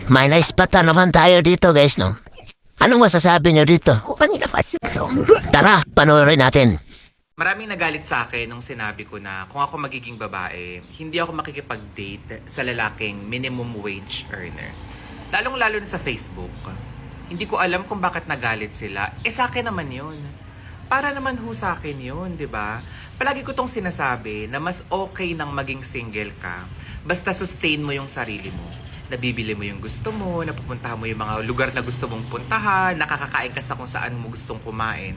May naispatan naman tayo dito guys, no? Anong masasabi nyo dito? Tara, panoorin natin. Maraming nagalit sa akin nung sinabi ko na kung ako magiging babae, hindi ako makikipag-date sa lalaking minimum wage earner. Lalong-lalo na sa Facebook. Hindi ko alam kung bakit nagalit sila. Sa akin naman yun. Para naman ho sa akin yun, di ba? Palagi ko tong sinasabi na mas okay nang maging single ka basta sustain mo yung sarili mo. Nabibili mo yung gusto mo, napupuntahan mo yung mga lugar na gusto mong puntahan, nakakakain ka sa kung saan mo gustong kumain.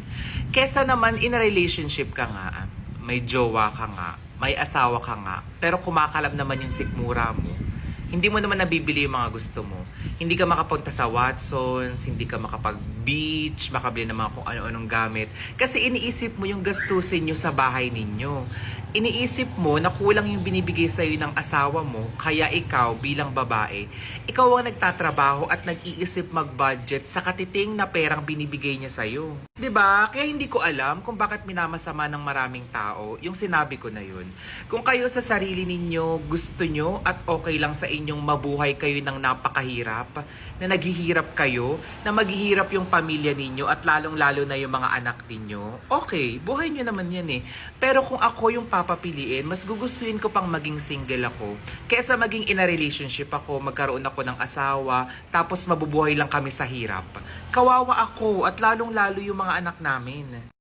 Kesa naman in a relationship ka nga, may jowa ka nga, may asawa ka nga, pero kumakalab naman yung sikmura mo. Hindi mo naman nabibili yung mga gusto mo. Hindi ka makapunta sa Watsons, hindi ka makapag-beach, makabili ng mga kung ano-anong gamit. Kasi iniisip mo yung gastusin nyo sa bahay ninyo. Iniisip mo na kulang yung binibigay sa'yo ng asawa mo, kaya ikaw bilang babae, ikaw ang nagtatrabaho at nag-iisip mag-budget sa katiting na perang binibigay niya sa'yo. 'Di ba? Kaya hindi ko alam kung bakit minamasama ng maraming tao yung sinabi ko na yun. Kung kayo sa sarili ninyo gusto nyo at okay lang sa inyong mabuhay kayo ng napakahirap, na naghihirap kayo, na maghihirap yung pamilya ninyo at lalong-lalo na yung mga anak ninyo, okay, buhay nyo naman yan eh. Pero kung ako yung papapiliin, mas gugustuhin ko pang maging single ako kaysa maging in a relationship ako, magkaroon ako ng asawa, tapos mabubuhay lang kami sa hirap. Kawawa ako at lalong-lalo yung mga anak namin.